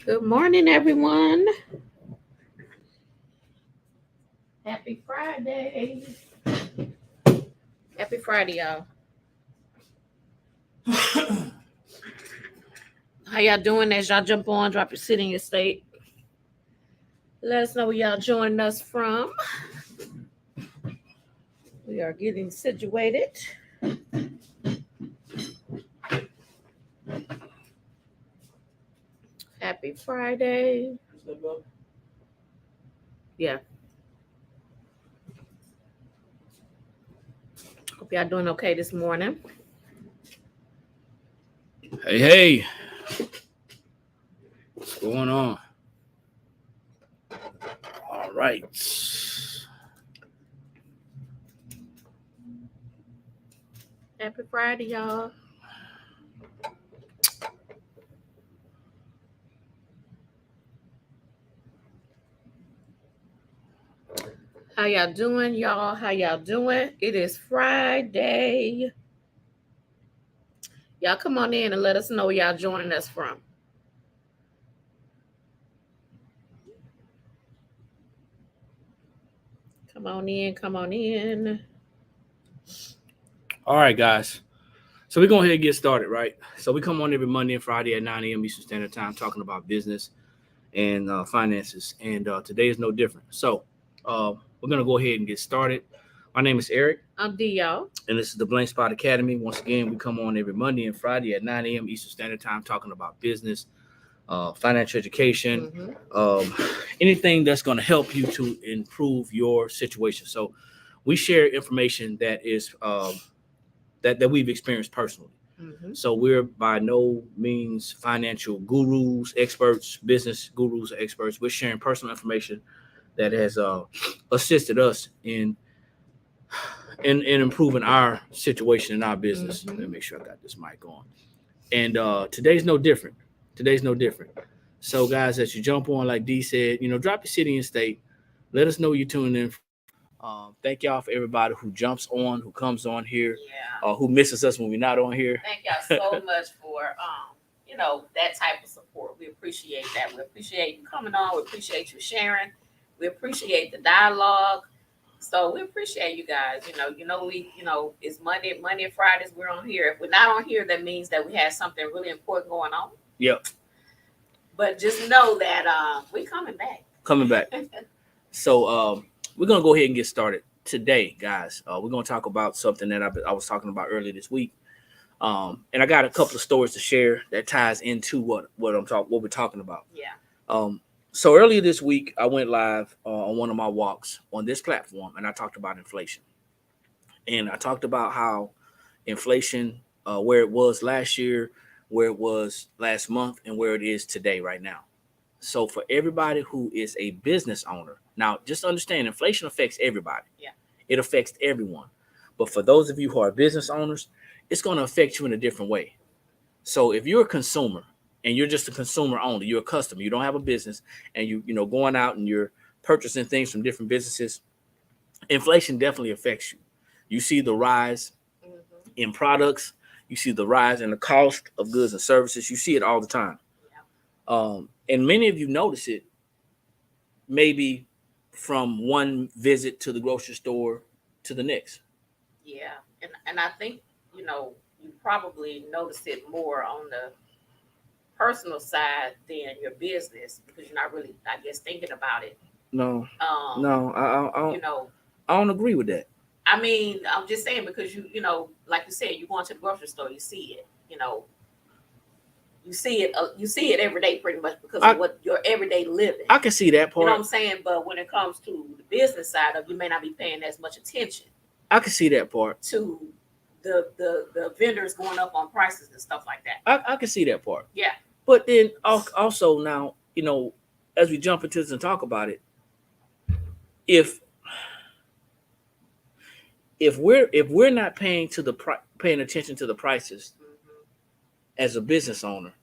Good morning, everyone. Happy Friday. Happy Friday, y'all. How y'all doing as y'all jump on, drop your city and your state? Let us know where y'all joining us from. We are getting situated. Happy Friday. Yeah. Hope y'all doing okay this morning. Hey, what's going on? All right. Happy Friday, y'all. How y'all doing, y'all? How y'all doing? It is Friday. Y'all come on in and let us know where y'all joining us from. Come on in, come on in. All right, guys. So we're going to ahead and get started, right? So we come on every Monday and Friday at 9 a.m. Eastern Standard Time talking about business and finances. And today is no different. So we're going to go ahead and get started. My name is Eric. I'm D, y'all. And this is the Blank Spot Academy. Once again, we come on every Monday and Friday at 9 a.m. Eastern Standard Time talking about business, financial education, anything that's going to help you to improve your situation. So we share information that is that we've experienced personally. So we're by no means financial gurus, experts, business gurus, or experts. We're sharing personal information that has assisted us in improving our situation in our business. Let me make sure I got this mic on. And today's no different. So, guys, as you jump on, like D said, drop your city and state. Let us know you're tuning in. Thank y'all for everybody who jumps on, who comes on here, who misses us when we're not on here. Thank y'all so much for that type of support. We appreciate that. We appreciate you coming on. We appreciate you sharing. We appreciate the dialogue. So we appreciate you guys. It's Monday and Fridays. We're on here. If we're not on here, that means that we have something really important going on. Yep. But just know that we're coming back. So we're gonna go ahead and get started today, guys. We're gonna talk about something that I was talking about earlier this week, and I got a couple of stories to share that ties into what we're talking about. Yeah. So earlier this week, I went live on one of my walks on this platform, and I talked about inflation, and I talked about how inflation, where it was last year, where it was last month, and where it is today, right now. So for everybody who is a business owner, now just understand inflation affects everybody. Yeah. It affects everyone. But for those of you who are business owners, it's going to affect you in a different way. So if you're a consumer and you're just a consumer only, you're a customer, you don't have a business, and you going out and you're purchasing things from different businesses, inflation definitely affects you. You see the rise in products, you see the rise in the cost of goods and services. You see it all the time. Yeah. And many of you notice it maybe from one visit to the grocery store to the next. Yeah. And I think, you probably notice it more on the personal side than your business because you're not really, I guess, thinking about it. No, I don't agree with that. I mean, I'm just saying because like you said, you go into the grocery store, you see it, you see it every day pretty much because of what your everyday living. I can see that part. You know what I'm saying? But when it comes to the business side of, you may not be paying as much attention. I can see that part. To the vendors going up on prices and stuff like that. I can see that part. Yeah. But then also now, as we jump into this and talk about it, if we're not paying attention to the prices as a business owner,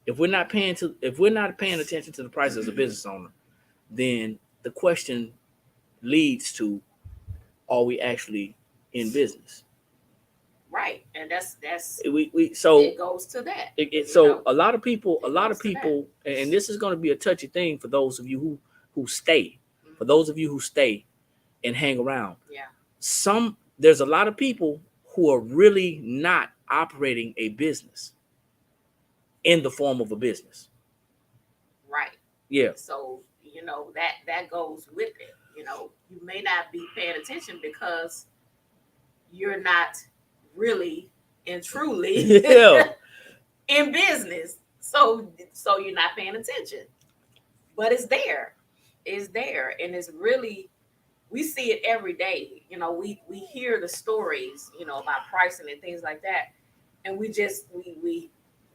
if we're not paying attention to the prices as a business owner, then the question leads to, are we actually in business? Right, and that's so it goes to that. So a lot of people, and this is going to be a touchy thing for those of you who stay, for those of you who stay and hang around. Yeah. There's a lot of people who are really not operating a business in the form of a business. Right. Yeah. So, that goes with it. You may not be paying attention because you're not really and truly in business. So you're not paying attention. But it's there. It's there. And it's really, we see it every day. We hear the stories, about pricing and things like that. And we just,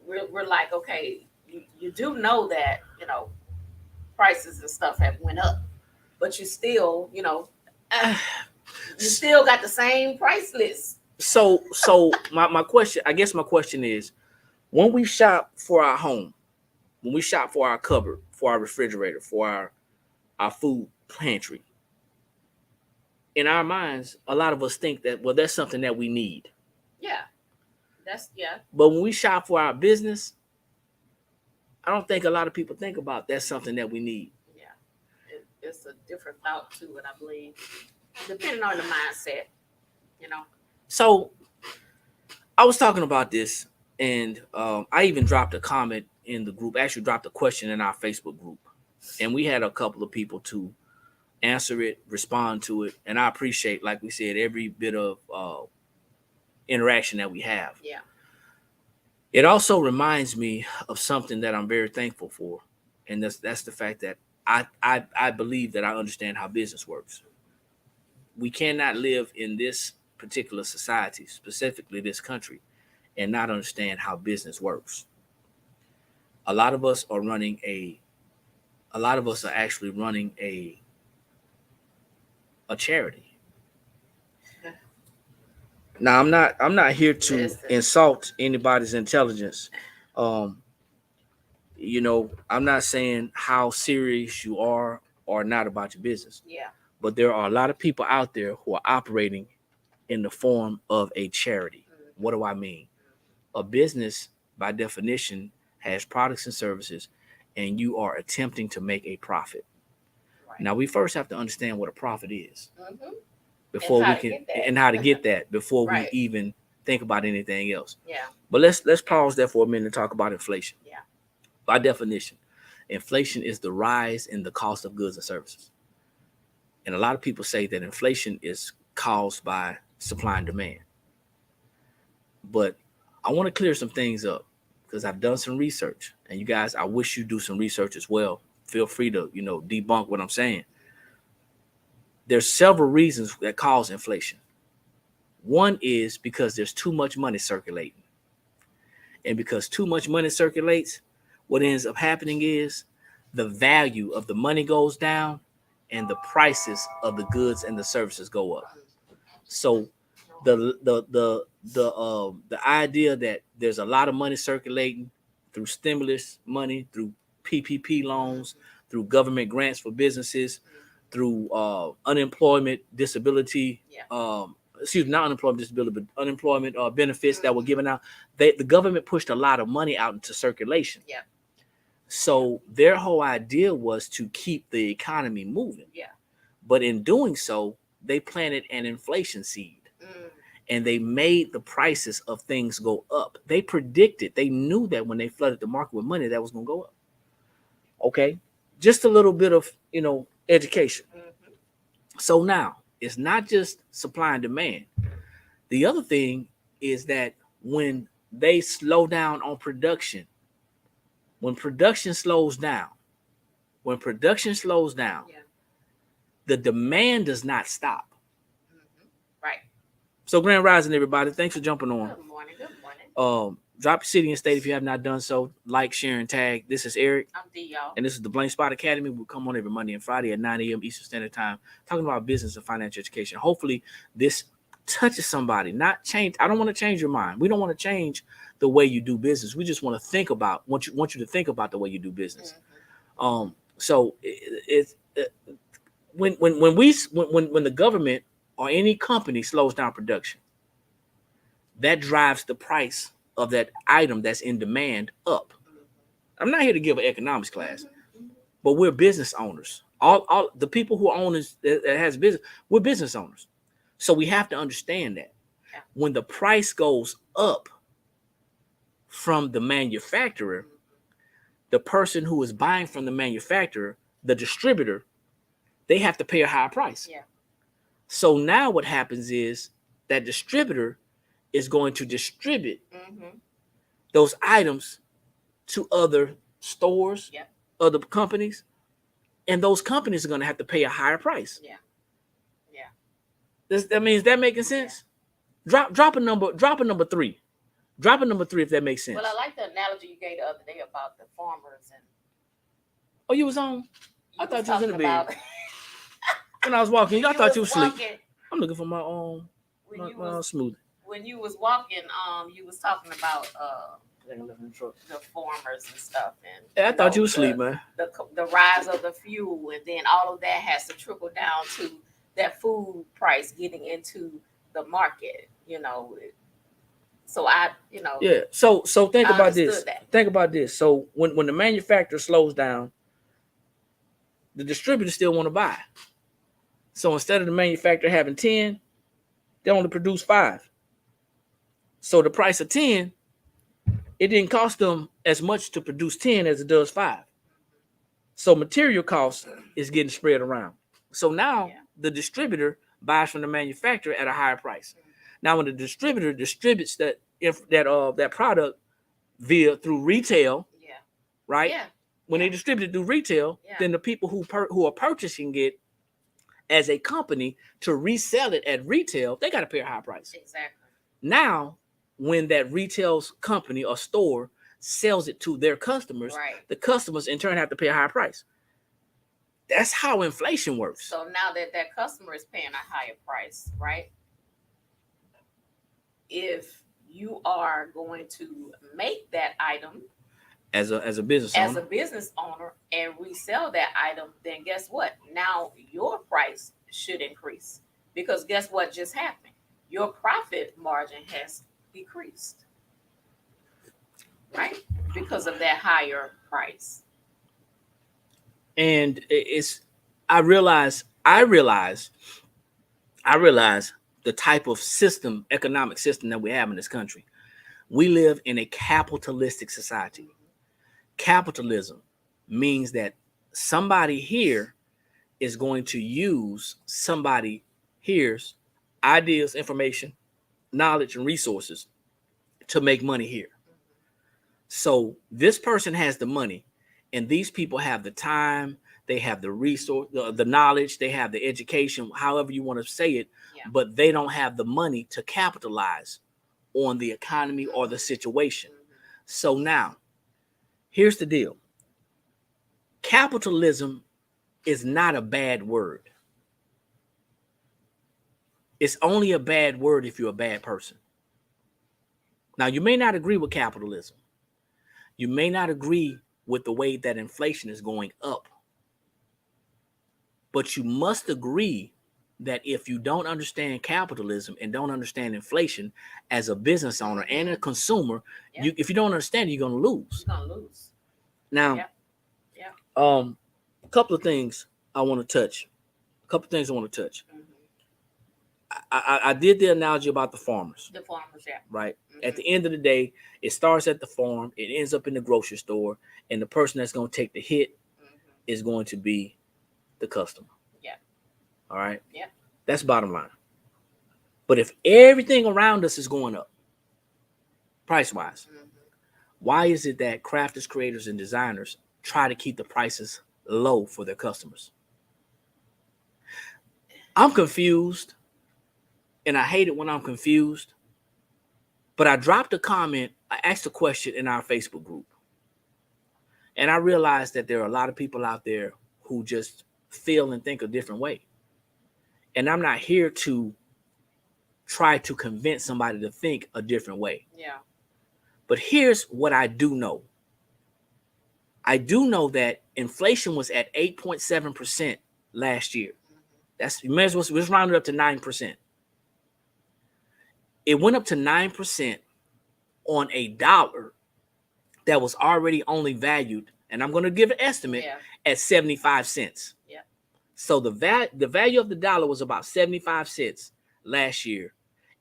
we're like, okay, you do know that, prices and stuff have went up, but you still, you still got the same price list. So my question is, when we shop for our home, when we shop for our cupboard, for our refrigerator, for our food pantry, in our minds, a lot of us think that, well, that's something that we need. Yeah. But when we shop for our business, I don't think a lot of people think about that's something that we need. Yeah. It's a different thought to it, I believe, depending on the mindset, So I was talking about this, and I even dropped a comment in the group, actually dropped a question in our Facebook group, and we had a couple of people to answer it, respond to it, and I appreciate, like we said, every bit of interaction that we have. Yeah. It also reminds me of something that I'm very thankful for, and that's the fact that I believe that I understand how business works. We cannot live in this particular society, specifically this country, and not understand how business works. A lot of us are actually running a charity. Now, I'm not here to insult anybody's intelligence. I'm not saying how serious you are or not about your business. Yeah. But there are a lot of people out there who are operating in the form of a charity. Mm-hmm. What do I mean? A business, by definition, has products and services, and you are attempting to make a profit. Right. Now, we first have to understand what a profit is. Mm-hmm. Before we can, and how to get that before right. we even think about anything else. Yeah. But let's pause there for a minute and talk about inflation. Yeah. By definition, inflation is the rise in the cost of goods and services. And a lot of people say that inflation is caused by supply and demand. But I want to clear some things up because I've done some research, and you guys, I wish you do some research as well. Feel free to, debunk what I'm saying. There's several reasons that cause inflation. One is because there's too much money circulating. And because too much money circulates, what ends up happening is the value of the money goes down and the prices of the goods and the services go up. So the idea that there's a lot of money circulating through stimulus money, through PPP loans, through government grants for businesses, through unemployment, disability, not unemployment, disability, but unemployment benefits that were given out. The government pushed a lot of money out into circulation. Yeah. So their whole idea was to keep the economy moving. Yeah. But in doing so, they planted an inflation seed. And they made the prices of things go up. They knew that when they flooded the market with money, that was going to go up. Okay. Just a little bit of, education. Mm-hmm. So now it's not just supply and demand. The other thing is that when they slow down on production, when production slows down, the demand does not stop. Mm-hmm. Right. So Grand Rising, everybody. Thanks for jumping on. Good morning. Drop your city and state if you have not done so. Like, share, and tag. This is Eric. I'm D, y'all. And this is the Blank Spot Academy. We'll come on every Monday and Friday at 9 a.m. Eastern Standard Time, talking about business and financial education. Hopefully, this touches somebody. Not change. I don't want to change your mind. We don't want to change the way you do business. We just want you to think about the way you do business. Mm-hmm. So when the government or any company slows down production, that drives the price of that item that's in demand up. I'm not here to give an economics class, but we're business owners. All the people who own this that has business, we're business owners. So we have to understand that when the price goes up from the manufacturer, the person who is buying from the manufacturer, the distributor, they have to pay a higher price. Yeah. So now what happens is that distributor is going to distribute those items to other stores, other companies, and those companies are going to have to pay a higher price. Yeah. That means that making sense? Yeah. Drop a number 3. Drop a number 3 if that makes sense. Well, I like the analogy you gave the other day about the farmers and. Oh, you was on? I thought you was in the bed. About... When I was walking, I thought you was asleep. Walking, I'm looking for my smoothie. When you was walking, you was talking about the farmers and stuff, and yeah, I thought you was asleep, man. The rise of the fuel, and then all of that has to trickle down to that food price getting into the market, So yeah. So think about this. Think about this. So when the manufacturer slows down, the distributor still want to buy. So instead of the manufacturer having 10, they only produce 5. So the price of 10, it didn't cost them as much to produce 10 as it does 5. So material costs is getting spread around. So now the distributor buys from the manufacturer at a higher price. Now when the distributor distributes that product through retail, right? Yeah. When they distribute it through retail, then the people who are purchasing it as a company to resell it at retail, they got to pay a high price. Exactly. Now, when that retail company or store sells it to their customers, the customers in turn have to pay a higher price. That's how inflation works. So now that customer is paying a higher price, right? If you are going to make that item as a business owner and resell that item, then guess what? Now your price should increase, because guess what just happened? Your profit margin has decreased, right? Because of that higher price. And I realize the type of economic system that we have in this country. We live in a capitalistic society. Capitalism means that somebody here is going to use somebody here's ideas, information, knowledge, and resources to make money here. So this person has the money, and these people have the time, they have the resource, the knowledge, they have the education, however you want to say it, but they don't have the money to capitalize on the economy or the situation. So now, here's the deal. Capitalism is not a bad word. It's only a bad word if you're a bad person. Now, you may not agree with capitalism. You may not agree with the way that inflation is going up. But you must agree that if you don't understand capitalism and don't understand inflation as a business owner and a consumer, if you don't understand it, you're going to lose. You're going to lose. Now, a couple of things I want to touch. I did the analogy about the farmers. The farmers, right? At the end of the day, it starts at the farm, it ends up in the grocery store, and the person that's going to take the hit is going to be the customer. Yeah. All right? Yeah. That's bottom line. But if everything around us is going up, price-wise, why is it that crafters, creators, and designers try to keep the prices low for their customers? I'm confused, and I hate it when I'm confused, but I dropped a comment, I asked a question in our Facebook group, and I realized that there are a lot of people out there who just feel and think a different way. And I'm not here to try to convince somebody to think a different way. Yeah. But here's what I do know. I do know that inflation was at 8.7% last year. That's, you may as well, let's round it up to 9%. it went up to 9% on a dollar that was already only valued, and I'm going to give an estimate at 75 cents. Yeah. So the value of the dollar was about 75 cents last year,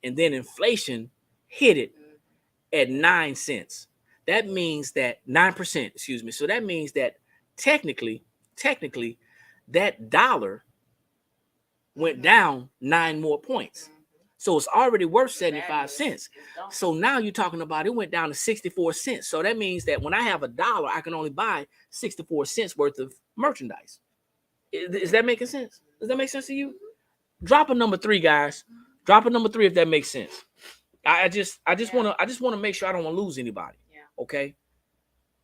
and then inflation hit it at 9 cents. That means that 9%, excuse me. So that means that technically, that dollar went down 9 more points. So it's already worth 75 cents. So now you're talking about it went down to 64 cents. So that means that when I have a dollar, I can only buy 64 cents worth of merchandise. Is that making sense? Does that make sense to you? Drop a number 3, guys. Drop a number 3 if that makes sense. I just want to make sure I don't want to lose anybody. Yeah. Okay.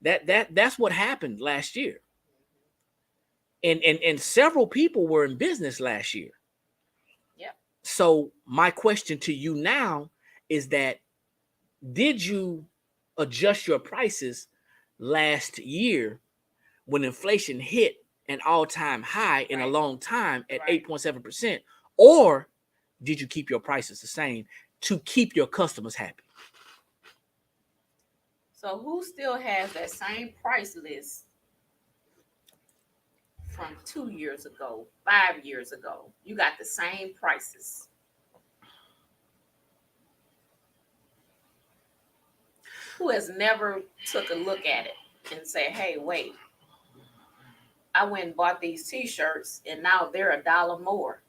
That's what happened last year. And several people were in business last year. Yep. So my question to you now is that, did you adjust your prices last year when inflation hit an all-time high in a long time at 8.7%, or did you keep your prices the same to keep your customers happy? So who still has that same price list from 2 years ago, 5 years ago? You got the same prices. Who has never took a look at it and say, hey, wait, I went and bought these t-shirts and now they're $1 more.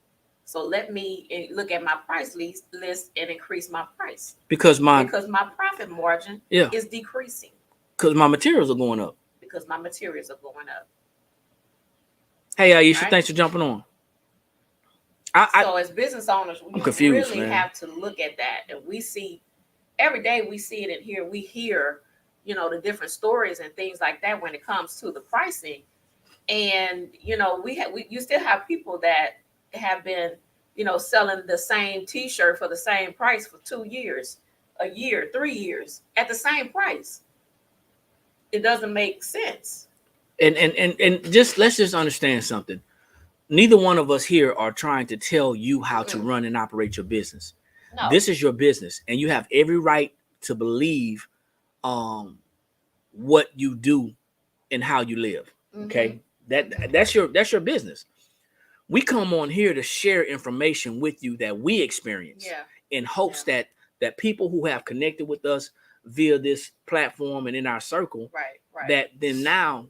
So let me look at my price list and increase my price. Because my profit margin is decreasing. Because my materials are going up. Because my materials are going up. Hey, Aisha, thanks for jumping on. So as business owners, we really have to look at that. And we see, every day we see it in here. We hear, the different stories and things like that when it comes to the pricing. And, you still have people that have been, selling the same t-shirt for the same price for 2 years, a year, 3 years at the same price. It doesn't make sense. And let's just understand something. Neither one of us here are trying to tell you how to run and operate your business. No. This is your business, and you have every right to believe what you do and how you live. Okay. That's your business. We come on here to share information with you that we experience in hopes that people who have connected with us via this platform and in our circle, that then now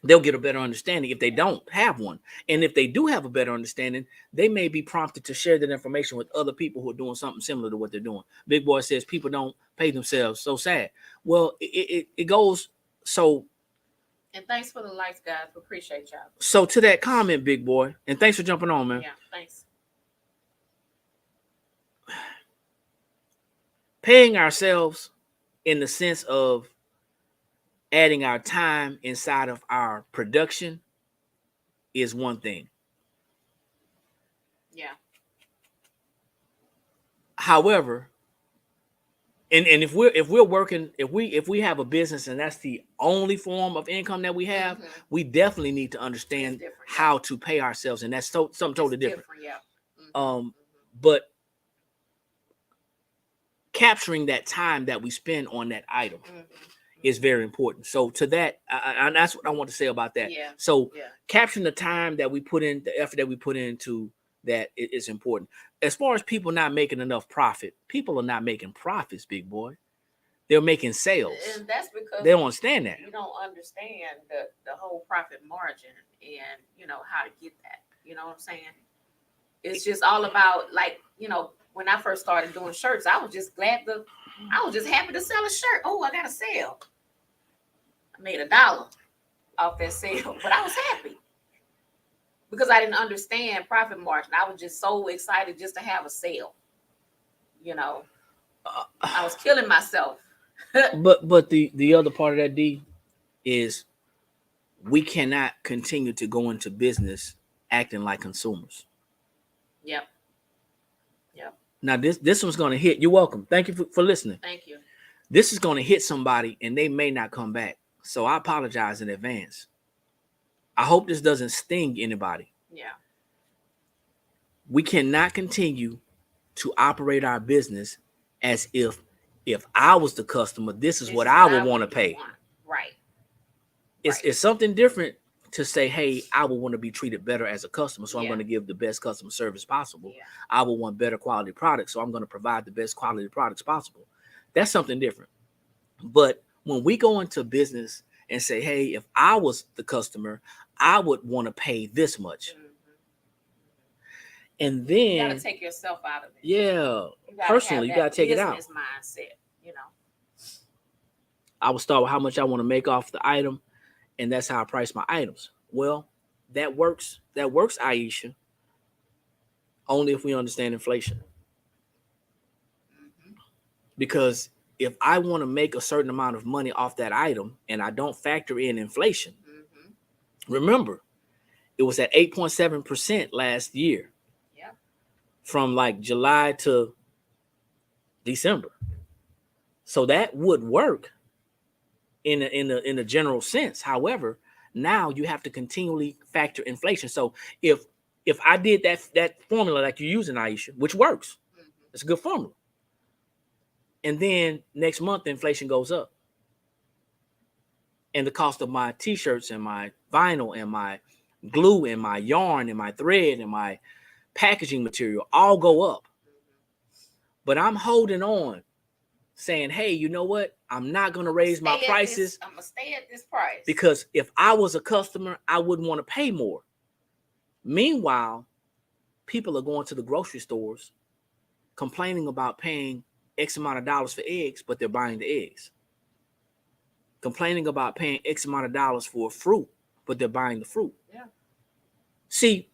they'll get a better understanding if they don't have one. And if they do have a better understanding, they may be prompted to share that information with other people who are doing something similar to what they're doing. Big Boy says people don't pay themselves. So sad. Well, it goes so. And thanks for the likes, guys. We appreciate y'all. So to that comment, Big Boy, and thanks for jumping on, man. Yeah, thanks. Paying ourselves in the sense of adding our time inside of our production is one thing. Yeah. However, and if we're working, if we have a business and that's the only form of income that we have, we definitely need to understand how to pay ourselves, and that's something totally different. Yeah. But capturing that time that we spend on that item is very important. So to that, and that's what I want to say about that. Yeah. So capturing the time that we put in, the effort that we put into that is important. As far as people not making enough profit, people are not making profits, Big Boy. They're making sales. And that's because they don't understand that. You don't understand the whole profit margin and how to get that. You know what I'm saying? It's just all about, like, when I first started doing shirts, I was just happy to sell a shirt. Oh, I got a sale. I made $1 off that sale, but I was happy because I didn't understand profit margin. I was just so excited just to have a sale. I was killing myself. but the other part of that, D, is we cannot continue to go into business acting like consumers. Yep. Now this one's going to hit. You're welcome. Thank you for listening. Thank you. This is going to hit somebody and they may not come back. So I apologize in advance. I hope this doesn't sting anybody. Yeah. We cannot continue to operate our business as if I was the customer, this is what I would want to pay. Right. It's something different to say, hey, I would want to be treated better as a customer, so I'm going to give the best customer service possible. Yeah. I would want better quality products, so I'm going to provide the best quality products possible. That's something different. But when we go into business and say, hey, if I was the customer, I would want to pay this much. Mm-hmm. And then you got to take yourself out of it. Yeah. Personally, you got to take it out. Business mindset, you know. I would start with how much I want to make off the item, and that's how I price my items. Well, that works. That works, Aisha. Only if we understand inflation. Mm-hmm. Because if I want to make a certain amount of money off that item and I don't factor in inflation, mm-hmm. remember, it was at 8.7% last year. Yeah. From like July to December. So that would work in a general sense. However, now you have to continually factor inflation. So if I did that formula like you're using, Aisha, which works, mm-hmm. it's a good formula. And then next month, inflation goes up. And the cost of my t-shirts and my vinyl and my glue and my yarn and my thread and my packaging material all go up. But I'm holding on, saying, hey, you know what? I'm not going to raise my prices. I'm going to stay at this price. Because if I was a customer, I wouldn't want to pay more. Meanwhile, people are going to the grocery stores complaining about paying X amount of dollars for eggs, but they're buying the eggs. Complaining about paying X amount of dollars for fruit, but they're buying the fruit. Yeah. See,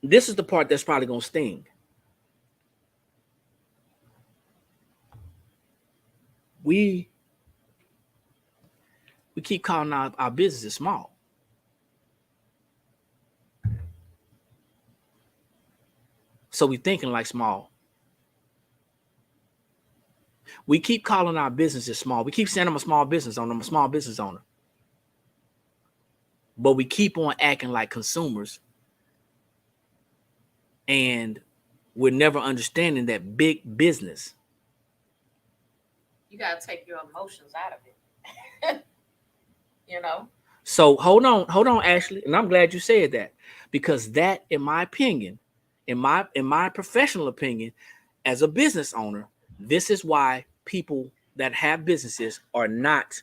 this is the part that's probably going to sting. We keep calling our businesses small. So we're thinking like small. We keep calling our businesses small. We keep saying I'm a small business owner. I'm a small business owner. But we keep on acting like consumers. And we're never understanding that big business. You got to take your emotions out of it. You know? So hold on, Ashley. And I'm glad you said that. Because that, in my opinion, in my professional opinion, as a business owner, this is why people that have businesses are not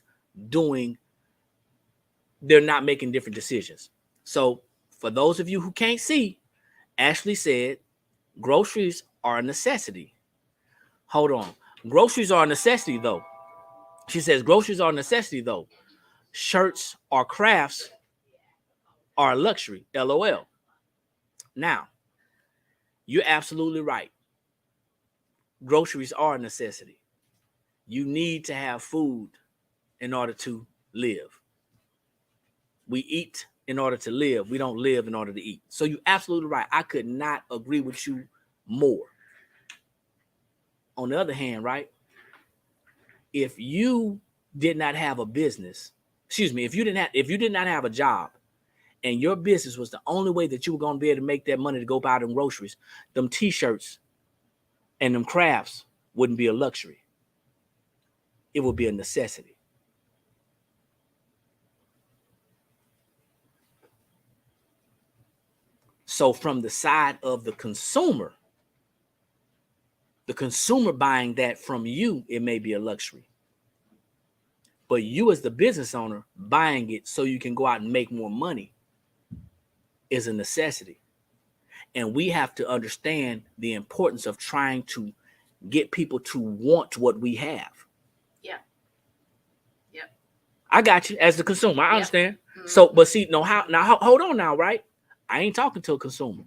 they're not making different decisions. So for those of you who can't see, Ashley said groceries are a necessity. Hold on. Groceries are a necessity, though. She says groceries are a necessity, though. Shirts or crafts are a luxury. LOL. Now, you're absolutely right. Groceries are a necessity. You need to have food in order to live. We eat in order to live. We don't live in order to eat. So you're absolutely right. I could not agree with you more. On the other hand, right? If you did not have a business, if you did not have a job and your business was the only way that you were going to be able to make that money to go buy them groceries, them t-shirts and them crafts wouldn't be a luxury. It would be a necessity. So from the side of the consumer buying that from you, it may be a luxury. But you as the business owner buying it so you can go out and make more money is a necessity. And we have to understand the importance of trying to get people to want what we have. Yeah. Yep. I got you as the consumer. I understand. Mm-hmm. So, but see, hold on now, right? I ain't talking to a consumer.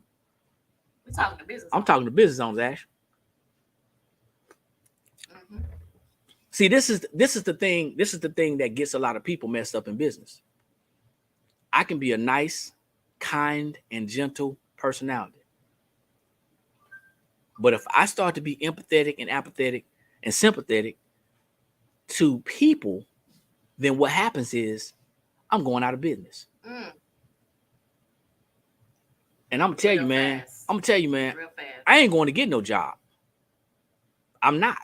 We're talking to business. I'm talking to business owners, Ash. Mm-hmm. See, this is the thing. This is the thing that gets a lot of people messed up in business. I can be a nice, kind, and gentle personality. But if I start to be empathetic and apathetic and sympathetic to people, then what happens is I'm going out of business. Mm. And I'm gonna tell you, man, I ain't going to get no job. I'm not.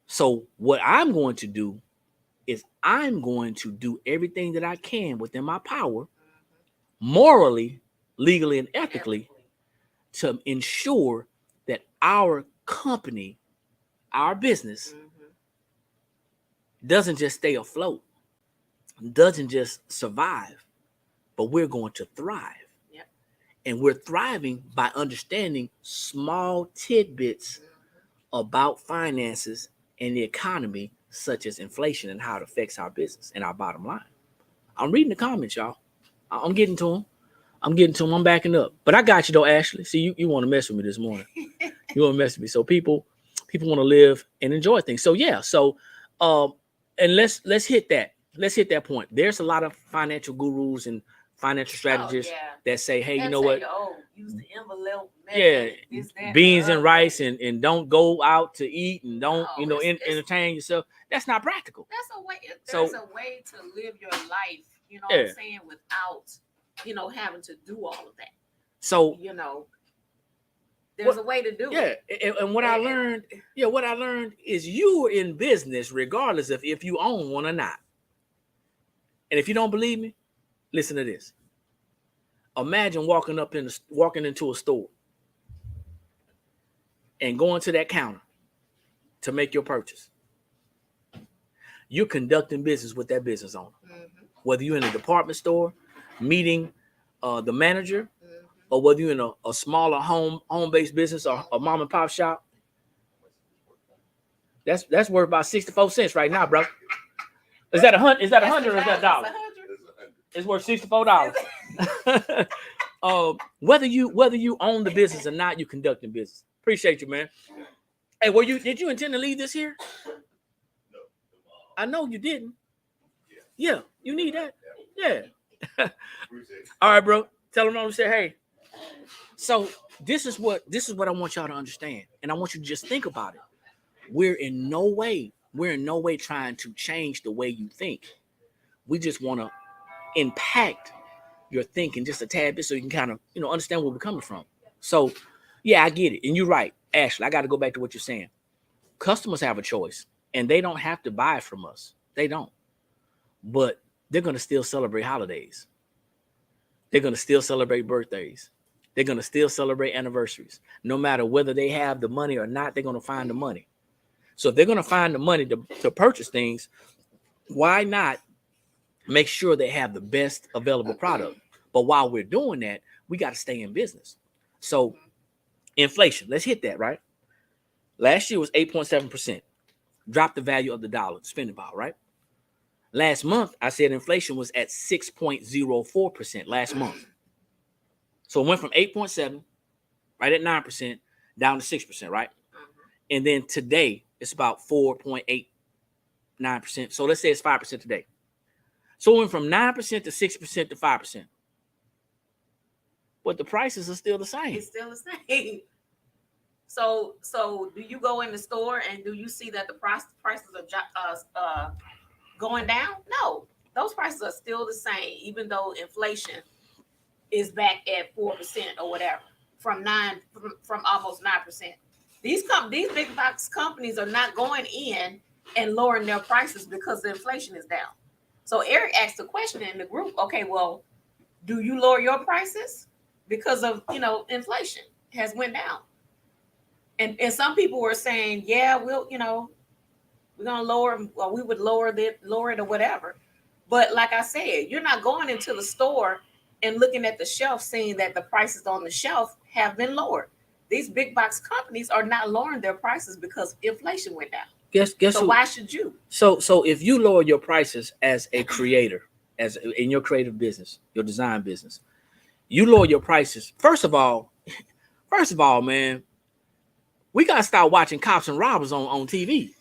So what I'm going to do is I'm going to do everything that I can within my power, morally, legally, and ethically, to ensure that our company, our business, doesn't just stay afloat, doesn't just survive, but we're going to thrive. Yep. And we're thriving by understanding small tidbits about finances and the economy, such as inflation and how it affects our business and our bottom line. I'm reading the comments, y'all. I'm getting to them. I'm backing up. But I got you though, Ashley. See, you want to mess with me this morning. You want to mess with me. So people want to live and enjoy things. So yeah. So and let's hit that. Let's hit that point. There's a lot of financial gurus and financial strategists that say, hey, you know what? Use the envelope method, beans and rice and don't go out to eat and don't, entertain yourself. That's not practical. That's a way. There's a way to live your life, you know what I'm saying, without, having to do all of that. So, there's a way to do it. Yeah. And what I learned is you are in business regardless of if you own one or not. And if you don't believe me, listen to this. Imagine walking into a store and going to that counter to make your purchase. You're conducting business with that business owner. Mm-hmm. Whether you're in a department store, meeting the manager, or whether you're in a smaller home-based business or a mom and pop shop, that's worth about 64 cents right now, bro. Is that $100? Is that $100 or is that $1? It's worth $64. Whether you own the business or not, you conducting business. Appreciate you, man. Hey, did you intend to leave this here? No. I know you didn't. Yeah, you need that. Yeah. All right, bro. Tell them to say, hey. So this is what I want y'all to understand, and I want you to just think about it. We're in no way trying to change the way you think. We just want to impact your thinking just a tad bit so you can kind of, understand where we're coming from. So, yeah, I get it. And you're right, Ashley. I got to go back to what you're saying. Customers have a choice, and they don't have to buy from us. They don't. But they're going to still celebrate holidays. They're going to still celebrate birthdays. They're going to still celebrate anniversaries. No matter whether they have the money or not, they're going to find the money. So if they're going to find the money to purchase things, why not make sure they have the best available product? But while we're doing that, we got to stay in business. So inflation, let's hit that, right? Last year was 8.7%. Dropped the value of the dollar, spending power, right? Last month, I said inflation was at 6.04% last month. So it went from 8.7, right at 9%, down to 6%, right? And then today, it's about 4.89%. So let's say it's 5% today. So it went from 9% to 6% to 5%. But the prices are still the same. It's still the same. So do you go in the store and do you see that the prices are going down? No, those prices are still the same, even though inflation is back at 4% or whatever, from almost 9%. These big box companies are not going in and lowering their prices because the inflation is down. So Eric asked a question in the group. Okay, well, do you lower your prices because of inflation has went down? And some people were saying, yeah, we're gonna lower, or we would lower it or whatever. But like I said, you're not going into the store and looking at the shelf, seeing that the prices on the shelf have been lowered. These big box companies are not lowering their prices because inflation went down. Guess so why should you? So if you lower your prices as a creator, as in your creative business, your design business, you lower your prices. First of all, man, we gotta start watching Cops and Robbers on TV.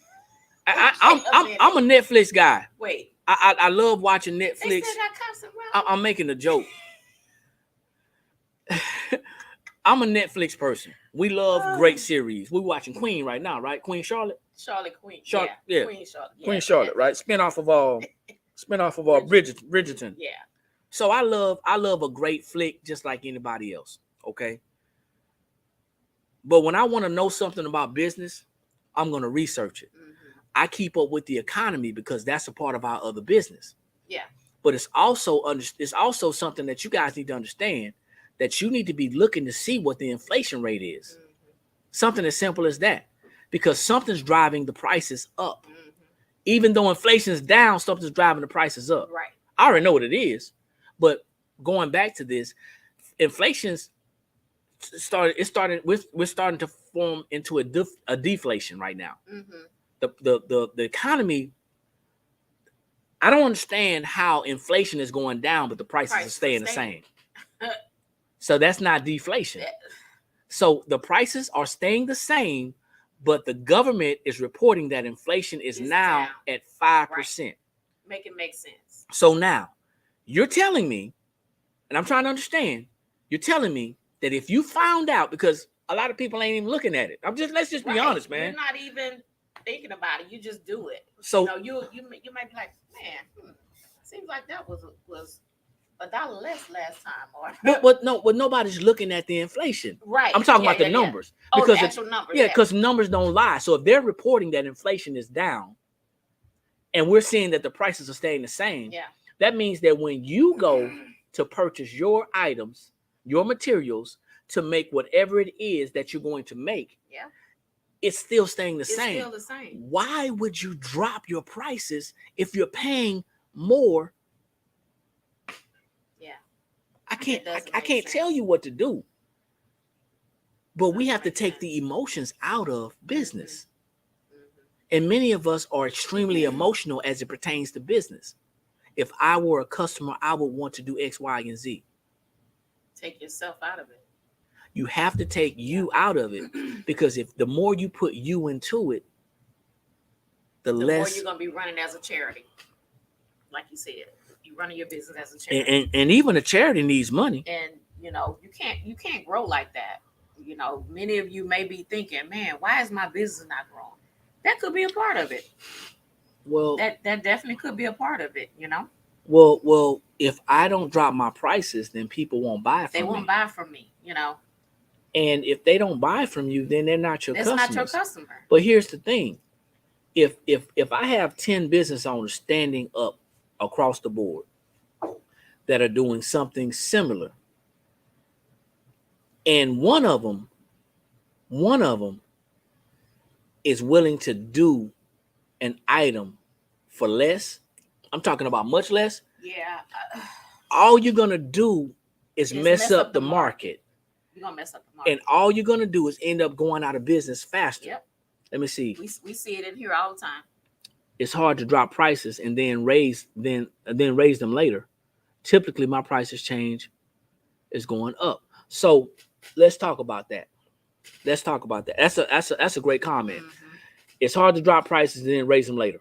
I'm a Netflix guy. Wait. I love watching Netflix. They still got Cops and Robbers? I'm making a joke. I'm a Netflix person. We love great series. We're watching Queen right now, right? Queen Charlotte. Queen. Yeah. Queen Charlotte. Yeah. Queen Charlotte, right? Spinoff of Bridgerton. Yeah. So I love a great flick just like anybody else. Okay. But when I want to know something about business, I'm going to research it. I keep up with the economy because that's a part of our other business. Yeah. But it's also something that you guys need to understand, that you need to be looking to see what the inflation rate is. Something as simple as that, because something's driving the prices up. Even though inflation is down, something's driving the prices up. Right. I already know what it is, but going back to this, inflation's we're starting to form into a deflation right now. The economy, I don't understand how inflation is going down, but the prices are staying the same. So that's not deflation. So the prices are staying the same, but the government is reporting that inflation is now down at 5%. Right. Make it make sense. So now you're telling me, and I'm trying to understand, you're telling me that if you found out, because a lot of people ain't even looking at it. Let's just be honest, man. You're not even thinking about it. You just do it. So you might be like, man, seems like that was $1 less last time. But nobody's looking at the inflation. Right. I'm talking about the numbers. Oh, because the actual numbers. Yeah, because numbers don't lie. So if they're reporting that inflation is down, and we're seeing that the prices are staying the same, that means that when you go to purchase your items, your materials, to make whatever it is that you're going to make, it's still staying the same. It's still the same. Why would you drop your prices if you're paying more? Yeah. I can't tell you what to do. But we have to take the emotions out of business. And many of us are extremely emotional as it pertains to business. If I were a customer, I would want to do X, Y, and Z. Take yourself out of it. You have to take you out of it, because if the more you put you into it, the less more you're gonna be running as a charity. Like you said, you're running your business as a charity. And even a charity needs money. And you can't grow like that. Many of you may be thinking, man, why is my business not growing? That could be a part of it. Well, that definitely could be a part of it, Well, if I don't drop my prices, then people won't buy from me. They won't buy from me, And if they don't buy from you, then they're not your customer. It's not your customer. But here's the thing. If I have 10 business owners standing up across the board that are doing something similar, and one of them is willing to do an item for less, I'm talking about much less. Yeah. All you're going to do is mess up the market. You're going to mess up the market. And all you're going to do is end up going out of business faster. Yep. Let me see. We see it in here all the time. It's hard to drop prices and then raise them later. Typically, my prices change is going up. So let's talk about that. That's a great comment. It's hard to drop prices and then raise them later.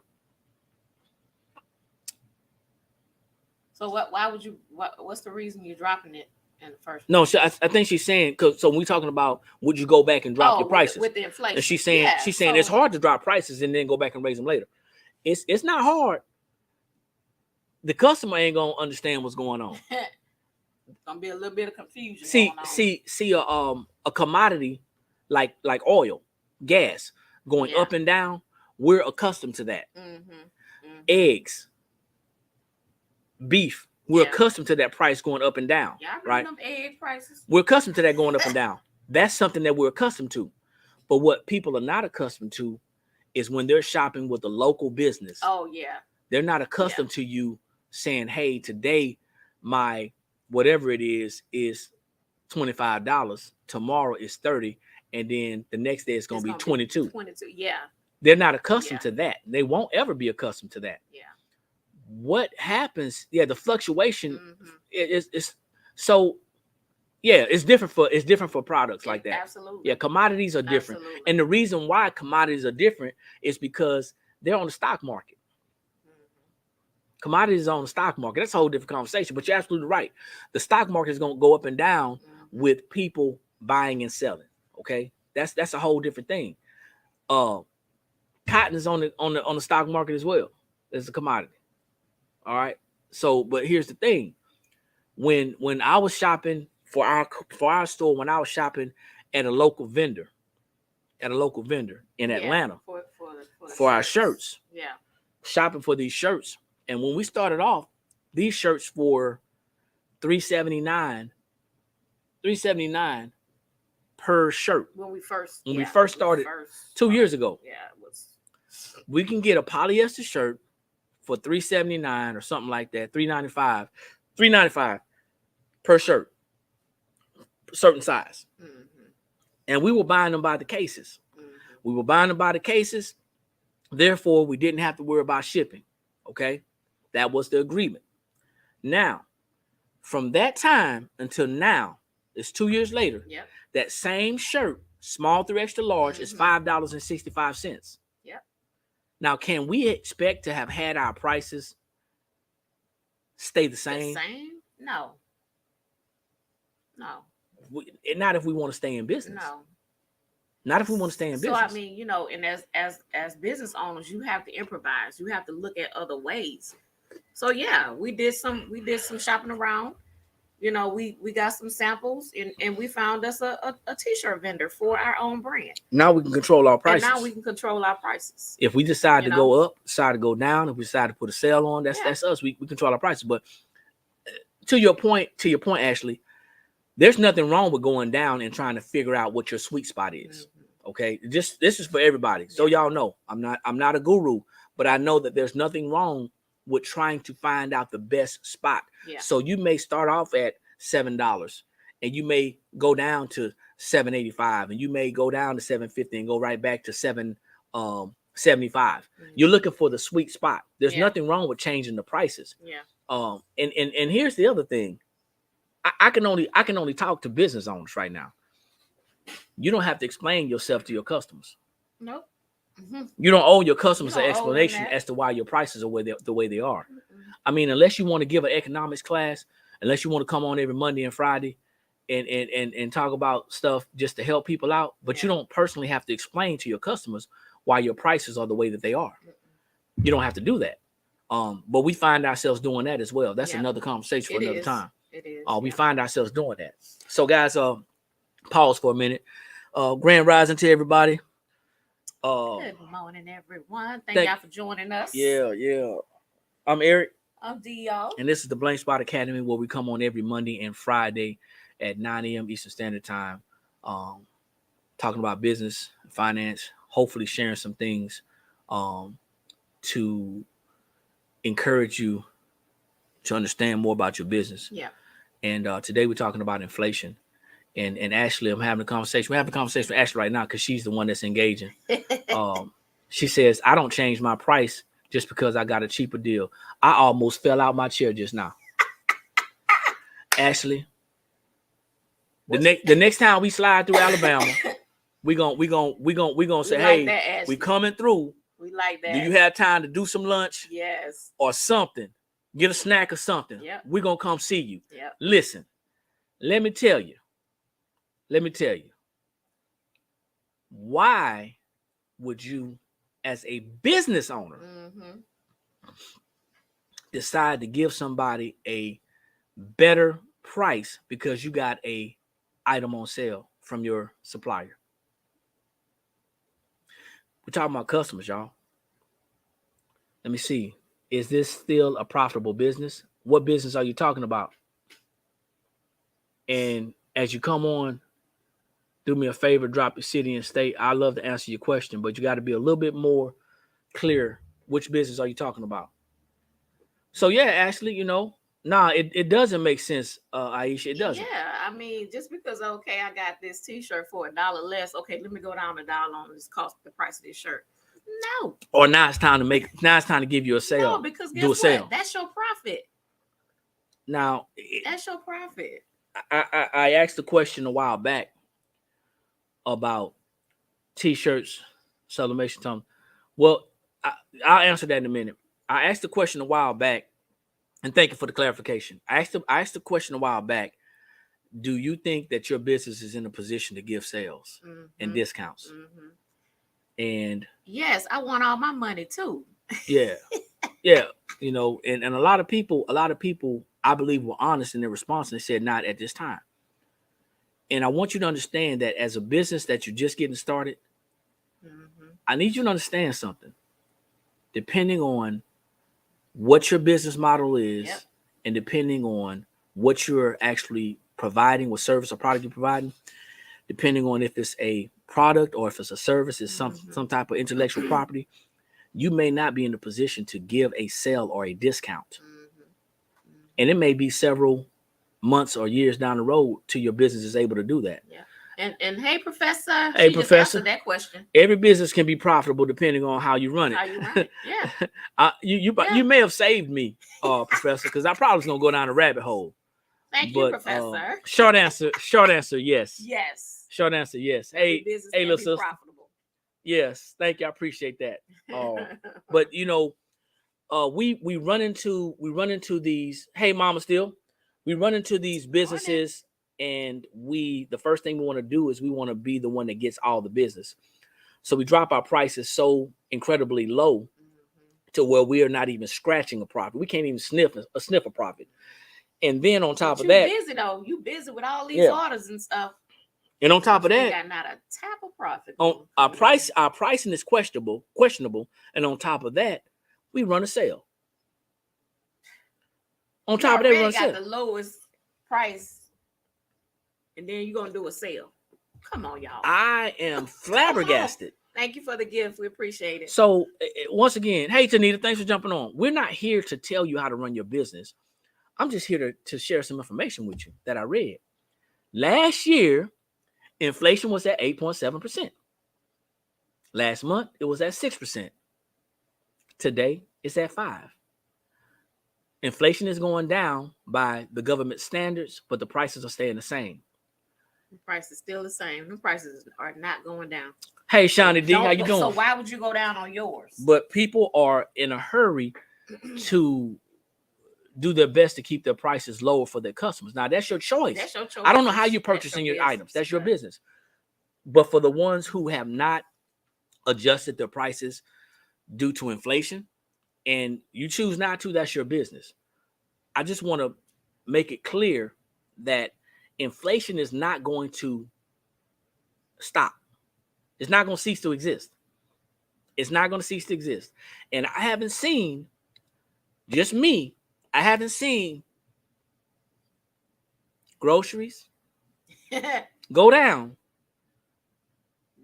So why would you? What's the reason you're dropping it in the first place? No, I think she's saying, so when we're talking about would you go back and drop your prices with the inflation? And she's saying it's hard to drop prices and then go back and raise them later. It's not hard. The customer ain't gonna understand what's going on. It's gonna be a little bit of confusion. See a commodity like oil, gas going up and down. We're accustomed to that. Eggs, beef. We're accustomed to that price going up and down. Right? Them egg prices. We're accustomed to that going up and down. That's something that we're accustomed to. But what people are not accustomed to is when they're shopping with a local business. Oh yeah. They're not accustomed to you saying, "Hey, today my whatever it is $25. Tomorrow is $30, and then the next day it's gonna be $22." 22. Yeah. They're not accustomed to that. They won't ever be accustomed to that. Yeah. What happens? Yeah, the fluctuation is so. Yeah, it's different for products like that. Absolutely. Yeah, commodities are different. Absolutely. And the reason why commodities are different is because they're on the stock market. Commodities are on the stock market. That's a whole different conversation. But you're absolutely right. The stock market is going to go up and down with people buying and selling. Okay, that's a whole different thing. Cotton is on the stock market as well. It's a commodity. All right. So, but here's the thing: when I was shopping for our store, when I was shopping at a local vendor, in Atlanta for our shirts. Yeah. Shopping for these shirts. And when we started off, these shirts for $3.79 per shirt. When we first started 2 years ago. Yeah, it was. We can get a polyester shirt for $3.79 or something like that, $3.95 per shirt, certain size. Mm-hmm. And we were buying them by the cases. Therefore, we didn't have to worry about shipping. Okay, that was the agreement. Now, from that time until now, it's 2 years later. Yep. That same shirt, small through extra large, is $5.65. Yep. Now, can we expect to have had our prices stay the same? No. Not if we want to stay in business. No. Not if we want to stay in business. So I mean, and as business owners, you have to improvise. You have to look at other ways. So yeah, we did some shopping around. We got some samples and we found us a t-shirt vendor for our own brand. Now we can control our prices. If we decide to go up, decide to go down, if we decide to put a sale on, that's us. We control our prices. But to your point, Ashley, there's nothing wrong with going down and trying to figure out what your sweet spot is. Mm-hmm. Okay, this is for everybody. So y'all know I'm not a guru, but I know that there's nothing wrong with trying to find out the best spot. Yeah. So you may start off at $7 and you may go down to $7.85 and you may go down to $7.50 and go right back to $7.75. Mm-hmm. You're looking for the sweet spot. There's nothing wrong with changing the prices. Yeah. And here's the other thing. I can only talk to business owners right now. You don't have to explain yourself to your customers. Nope. Mm-hmm. You don't owe your customers an explanation as to why your prices are the way they are. Mm-hmm. I mean, unless you want to give an economics class, unless you want to come on every Monday and Friday and talk about stuff just to help people out, but you don't personally have to explain to your customers why your prices are the way that they are. Mm-hmm. You don't have to do that. But we find ourselves doing that as well. That's another conversation for another time. It is. We find ourselves doing that. So guys, pause for a minute. Grand rising to everybody. Good morning, everyone. Thank y'all for joining us. Yeah. I'm Eric. I'm D, y'all. And this is the Blank Spot Academy, where we come on every Monday and Friday at 9 a.m. Eastern Standard Time, talking about business, finance, hopefully sharing some things to encourage you to understand more about your business. Yeah. And today we're talking about inflation. And Ashley, I'm having a conversation. We're having a conversation with Ashley right now because she's the one that's engaging. She says, I don't change my price just because I got a cheaper deal. I almost fell out my chair just now. Ashley, the next time we slide through Alabama, we gonna say, hey, that, we coming through. We like that. Do you have time to do some lunch? Yes. Or something? Get a snack or something. Yep. We're gonna come see you. Yep. Listen, let me tell you. Why would you, as a business owner, decide to give somebody a better price because you got a item on sale from your supplier? We're talking about customers, y'all. Let me see. Is this still a profitable business? What business are you talking about? And as you come on, do me a favor, drop your city and state. I love to answer your question, but you got to be a little bit more clear. Which business are you talking about? So yeah, Ashley, it doesn't make sense, Aisha. It doesn't. Yeah, I mean, just because I got this T-shirt for $1 less. Okay, let me go down $1 on this cost the price of this shirt. No. Or now it's time to give you a sale. No, because guess what? Sale. That's your profit. Now that's your profit. I asked a question a while back about T-shirts, sublimation tongue. Well, I'll answer that in a minute. I asked the question a while back, and thank you for the clarification. I asked the question a while back. Do you think that your business is in a position to give sales and discounts? Mm-hmm. And yes, I want all my money too. Yeah. And a lot of people, I believe, were honest in their response, and they said not at this time. And I want you to understand that as a business that you're just getting started, I need you to understand something. Depending on what your business model is, and depending on what you're actually providing, what service or product you're providing, depending on if it's a product or if it's a service, it's some type of intellectual property, you may not be in a position to give a sale or a discount. And it may be several months or years down the road till your business is able to do that. Yeah. And hey, Professor. Hey, she Professor. Just answered that question. Every business can be profitable depending on how you run it. How you run it. Yeah. You may have saved me, Professor, because I probably was gonna go down a rabbit hole. Thank you, Professor. Short answer, yes. Yes. Short answer, yes. Hey, little sister. Profitable. Yes, thank you. I appreciate that. But we run into these. Hey, Mama, still, we run into these businesses, and the first thing we want to do is we want to be the one that gets all the business. So we drop our prices so incredibly low to where we are not even scratching a profit. We can't even sniff a profit. And then on top of that, busy though. You busy with all these orders and stuff. And on top of that, got not a tap of profit. On our pricing is questionable. And on top of that, we run a sale. On top of that, we run a sale. Got the lowest price, and then you're gonna do a sale. Come on, y'all. I am flabbergasted. Thank you for the gift. We appreciate it. So once again, hey Tanita, thanks for jumping on. We're not here to tell you how to run your business. I'm just here to share some information with you that I read. Last year, inflation was at 8.7%. Last month, it was at 6%. Today, it's at 5%. Inflation is going down by the government standards, but the prices are staying the same. The price is still the same. The prices are not going down. Hey, Shawnee D, how you doing? So why would you go down on yours? But people are in a hurry to do their best to keep their prices lower for their customers. Now, that's your choice. That's your choice. I don't know how you're purchasing your items. That's your business. But for the ones who have not adjusted their prices due to inflation, and you choose not to, that's your business. I just want to make it clear that inflation is not going to stop. It's not going to cease to exist. It's not going to cease to exist. And I haven't seen, just me, I haven't seen groceries go down.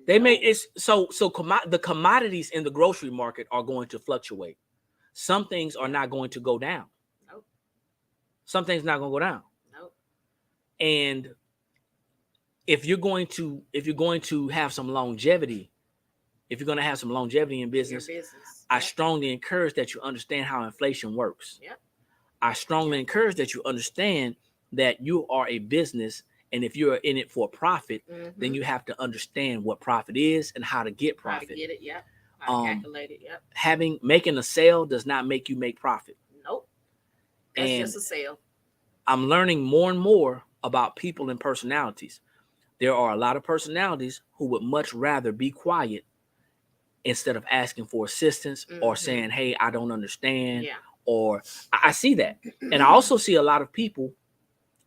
They may the commodities in the grocery market are going to fluctuate. Some things are not going to go down. Nope. Some things not going to go down. Nope. And if you're going to have some longevity, if you're going to have some longevity in business, I strongly encourage that you understand how inflation works. Yep. I strongly encourage that you understand that you are a business, and if you're in it for profit, then you have to understand what profit is and how to get profit. How to get it, yeah. How to calculate it, yeah. Making a sale does not make you make profit. Nope. That's just a sale. I'm learning more and more about people and personalities. There are a lot of personalities who would much rather be quiet instead of asking for assistance or saying, hey, I don't understand. Yeah. Or I see that. And I also see a lot of people,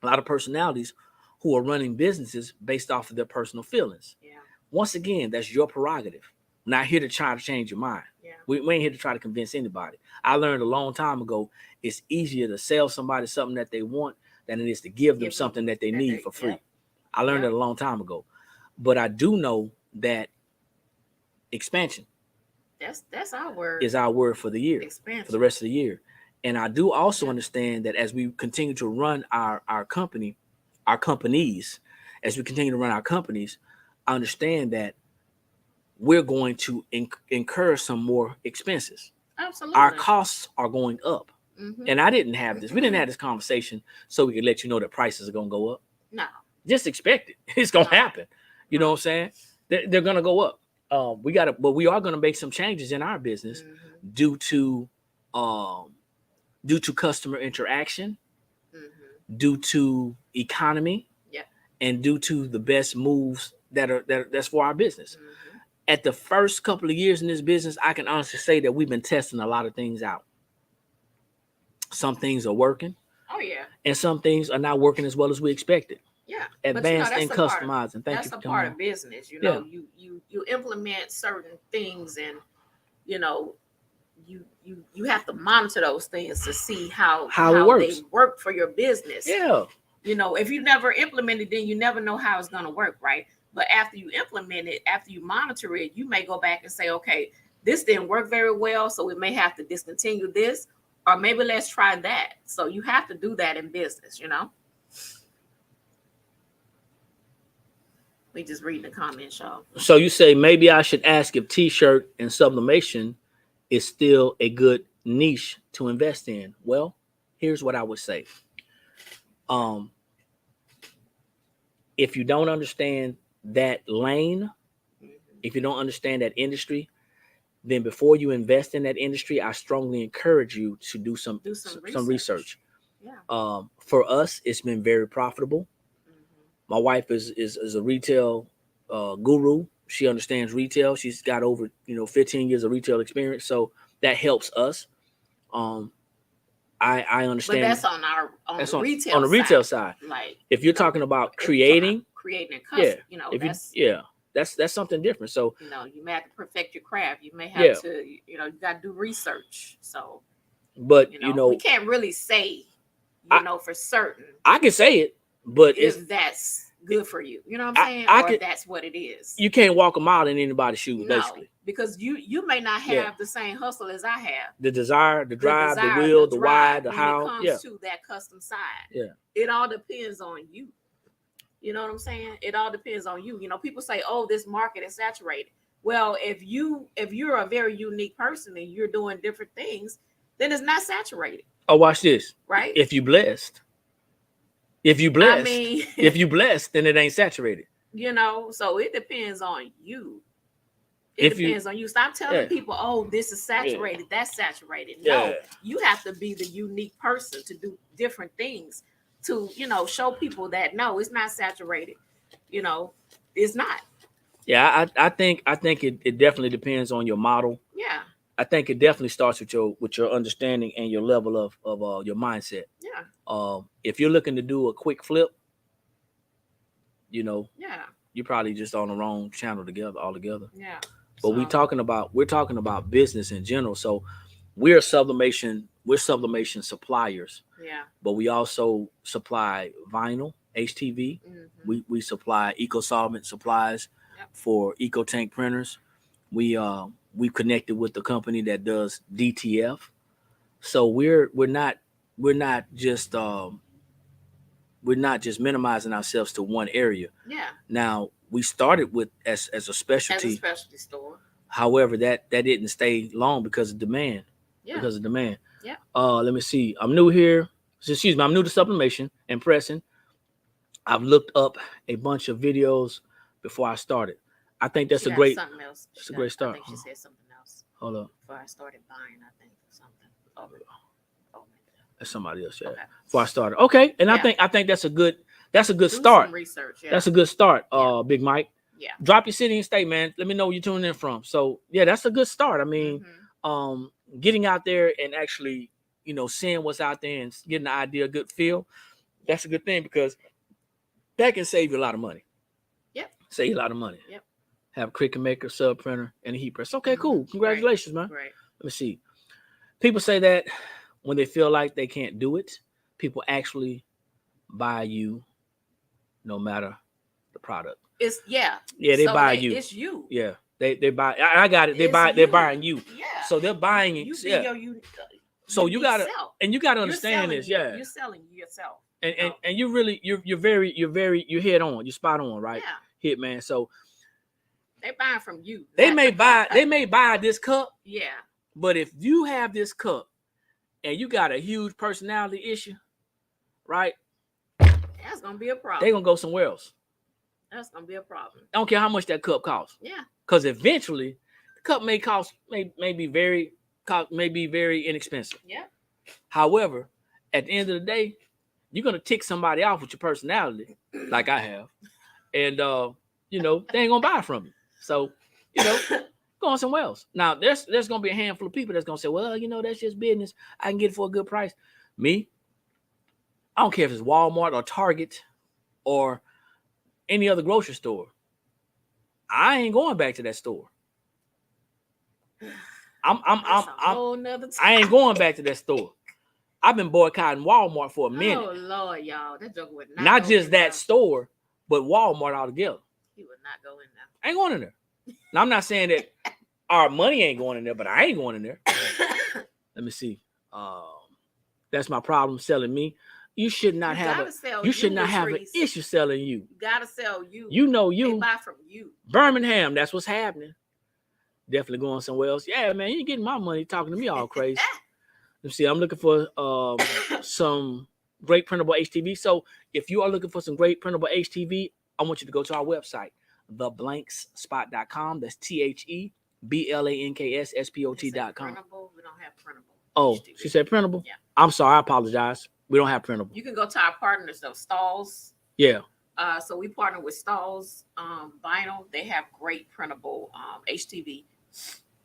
a lot of personalities who are running businesses based off of their personal feelings. Yeah. Once again, that's your prerogative. I'm not here to try to change your mind. Yeah. We ain't here to try to convince anybody. I learned a long time ago, it's easier to sell somebody something that they want than it is to give them something that they need for free. Yeah. I learned that a long time ago. But I do know that expansion. That's our word. Is our word for the year. Expansion. For the rest of the year. And I do also understand that as we continue to run our companies, as we continue to run our companies, I understand that we're going to incur some more expenses. Absolutely. Our costs are going up. And I didn't have this. We didn't have this conversation so we could let you know that prices are going to go up. No. Just expect it. It's going to happen. You know what I'm saying? They're going to go up. But we are going to make some changes in our business due to customer interaction, due to economy, and due to the best moves that's for our business. At the first couple of years in this business, I can honestly say that we've been testing a lot of things out. Some things are working. Oh, yeah. And some things are not working as well as we expected. Yeah. advanced But in that's a part of, customizing. Thank that's you. a part of business. Yeah. You implement certain things, and you know, you have to monitor those things to see how it works. they work for your business. Yeah. If you never implement it, then you never know how it's going to work, right? But after you implement it, after you monitor it, you may go back and say, okay, this didn't work very well, so we may have to discontinue this, or maybe let's try that. So you have to do that in business, We just read the comments, y'all. So you say maybe I should ask if t-shirt and sublimation is still a good niche to invest in. Well, here's what I would say. If you don't understand that lane, if you don't understand that industry, then before you invest in that industry, I strongly encourage you to do some research. Yeah. For us, it's been very profitable. My wife is a retail guru. She understands retail. She's got over 15 years of retail experience, so that helps us. I understand. But that's on the retail side. Like if you're talking about creating and custom, that's something different. So you may have to perfect your craft. You may have to you got to do research. So, but we can't really say for certain. I can say it, but if that's good for you, you know what I'm saying? That's what it is. You can't walk a mile in anybody's shoes, basically. Because you may not have the same hustle as I have. The desire, the drive, the will, the why, the how. When it comes to that custom side. Yeah. It all depends on you. You know what I'm saying? It all depends on you. People say, oh, this market is saturated. Well, if you're a very unique person and you're doing different things, then it's not saturated. Oh, watch this. Right? If you blessed. If you blessed, then it ain't saturated. So it depends on you. It depends on you. Stop telling people, oh, this is saturated, that's saturated. No, you have to be the unique person to do different things to, show people that no, it's not saturated. It's not. Yeah, I think it definitely depends on your model. Yeah. I think it definitely starts with your understanding and your level of your mindset. Yeah. If you're looking to do a quick flip, yeah, you're probably just on the wrong channel altogether. Yeah. But we're talking about business in general. So we're sublimation suppliers. Yeah. But we also supply vinyl, HTV. Mm-hmm. We supply eco-solvent supplies for eco-tank printers. We've connected with the company that does DTF. So we're not just minimizing ourselves to one area. Yeah. Now we started with as a specialty. As a specialty store. However, that didn't stay long because of demand. Yeah. Yeah. Let me see. I'm new here. Excuse me. I'm new to sublimation and pressing. I've looked up a bunch of videos before I started. I think that's a great. Something else. That's a great start. I think she said something else. Hold up. Before I started buying, I think something. Oh, that's somebody else. Yeah. Okay. Before I started. Okay, and I think that's a good start. Some research. Yeah. That's a good start. Big Mike. Yeah. Drop your city and state, man. Let me know where you're tuning in from. So yeah, that's a good start. I mean, getting out there and actually, seeing what's out there and getting an idea, a good feel, that's a good thing because that can save you a lot of money. Yep. Save you a lot of money. Yep. Have a Cricut maker, sub printer, and a heat press. Okay, cool. Congratulations, man. Right. Let me see. People say that when they feel like they can't do it, people actually buy you no matter the product. It's they buy you. It's you. Yeah. They buy. I got it. They're buying you. Yeah. So they're buying it. So you gotta understand this. Yeah. You're selling yourself. And you really you're head on. You're spot on, right? Yeah. Hit man. So they buying from you. They may buy this cup. Yeah. But if you have this cup and you got a huge personality issue, right? That's gonna be a problem. They're gonna go somewhere else. That's gonna be a problem. I don't care how much that cup costs. Yeah. Because eventually the cup may be very inexpensive. Yeah. However, at the end of the day, you're gonna tick somebody off with your personality, like I have. And they ain't gonna buy from you. So, go on somewhere else. Now there's gonna be a handful of people that's gonna say, well, that's just business. I can get it for a good price. Me, I don't care if it's Walmart or Target or any other grocery store, I ain't going back to that store. I ain't going back to that store. I've been boycotting Walmart for a minute. Oh Lord, y'all, that joke would not just that store, but Walmart altogether. He would not go in there. I ain't going in there. Now I'm not saying that our money ain't going in there, but I ain't going in there. Let me see. That's my problem selling me. You should not have an issue selling you. You gotta sell you. You know you. They buy from you. Birmingham, that's what's happening. Definitely going somewhere else. Yeah, man, you getting my money talking to me all crazy. Let me see. I'm looking for some great printable HTV. So if you are looking for some great printable HTV, I want you to go to our website, theblankspot.com. That's TheBlanksspot.com. We don't have printable. Oh, HTV. She said printable? Yeah. I'm sorry. I apologize. We don't have printable. You can go to our partners, though, Stalls. Yeah. So we partner with Stalls Vinyl. They have great printable HTV.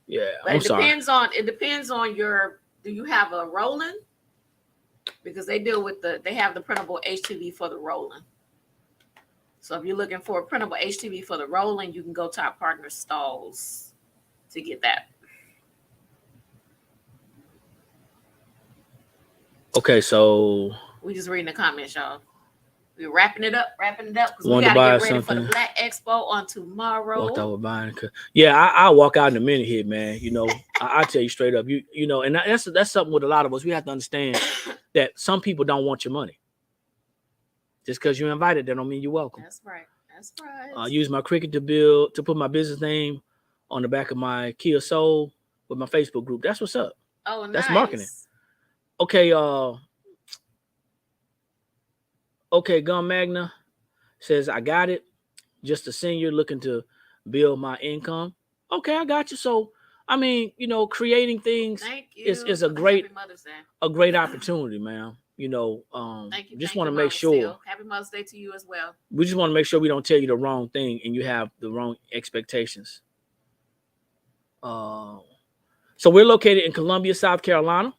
Yeah. But it depends on your. Do you have a rolling? Because they have the printable HTV for the rolling. So if you're looking for a printable HTV for the rolling, you can go to our partner Stalls to get that. Okay, so we just reading the comments, y'all. We're wrapping it up because we want gotta to buy get ready something for the Black Expo on tomorrow. Walked out with buying. Yeah, I'll walk out in a minute here, man. You know, I'll tell you straight up. You know, and that's something with a lot of us. We have to understand that some people don't want your money. Just because you're invited, that don't mean you're welcome. That's right. That's right. I use my Cricut to put my business name on the back of my Kia Soul with my Facebook group. That's what's up. Oh, nice. That's marketing. Okay, Gun Magna says, I got it. Just a senior looking to build my income. Okay, I got you. So, I mean, you know, creating things is a great opportunity, man. You know, just want to make sure. Happy Mother's Day to you as well. We just want to make sure we don't tell you the wrong thing and you have the wrong expectations. So we're located in Columbia, South Carolina.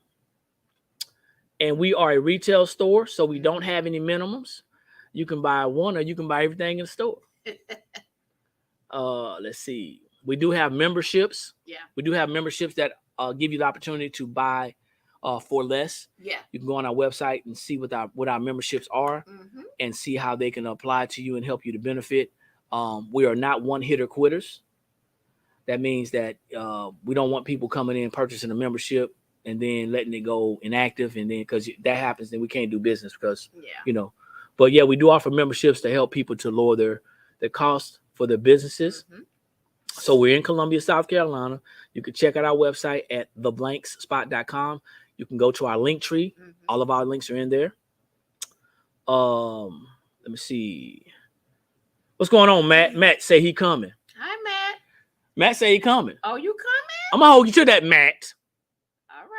And we are a retail store, so we don't have any minimums. You can buy one or you can buy everything in the store. Let's see. We do have memberships. Yeah. We do have memberships that give you the opportunity to buy for less. Yeah. You can go on our website and see what our memberships are and see how they can apply to you and help you to benefit. We are not one-hitter quitters. That means that we don't want people coming in, purchasing a membership, and then letting it go inactive, and then because that happens, then we can't do business because you know. But yeah, we do offer memberships to help people to lower their costs for their businesses. So we're in Columbia, South Carolina. You can check out our website at theblankspot.com. You can go to our link tree. All of our links are in there. Let me see. What's going on, Matt? Matt say he coming. Hi, Matt. Matt say he coming. Oh, you coming? I'm gonna hold you to that, Matt. All right.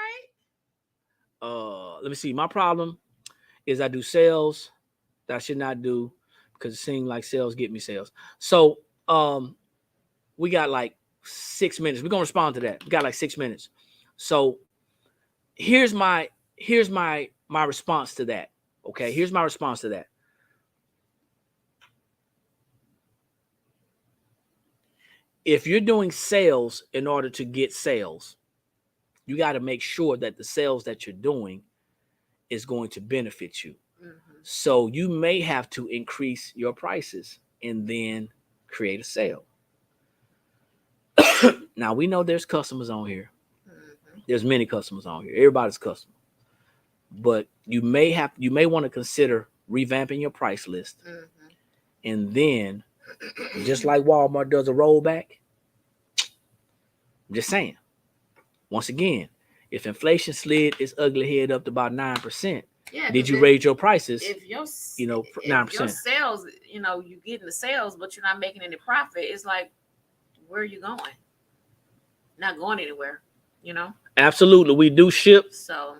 Let me see. My problem is I do sales that I should not do because it seems like sales get me sales. So we got like 6 minutes. We're gonna respond to that. We got like 6 minutes. So here's my response to that. Okay, here's my response to that. If you're doing sales in order to get sales, you got to make sure that the sales that you're doing is going to benefit you. So you may have to increase your prices and then create a sale. Now we know there's customers on here. There's many customers on here. Everybody's customer. But you may want to consider revamping your price list. And then, just like Walmart does a rollback, I'm just saying. Once again, if inflation slid its ugly head up to about 9%, did you raise your prices? If your 9%. Your sales, you getting the sales, but you're not making any profit. It's like, where are you going? Not going anywhere, Absolutely, we do ship. So,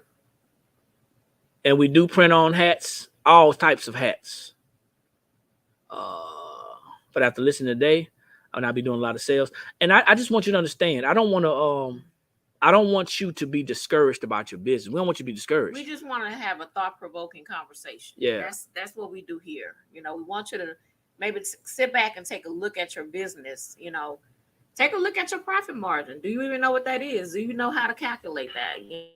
and we do print on hats, all types of hats. But after listening today, I'll not be doing a lot of sales. And I just want you to understand, I don't want I don't want you to be discouraged about your business. We don't want you to be discouraged. We just want to have a thought-provoking conversation. Yeah. That's what we do here. You know, we want you to maybe sit back and take a look at your business. You know, take a look at your profit margin. Do you even know what that is? Do you know how to calculate that? You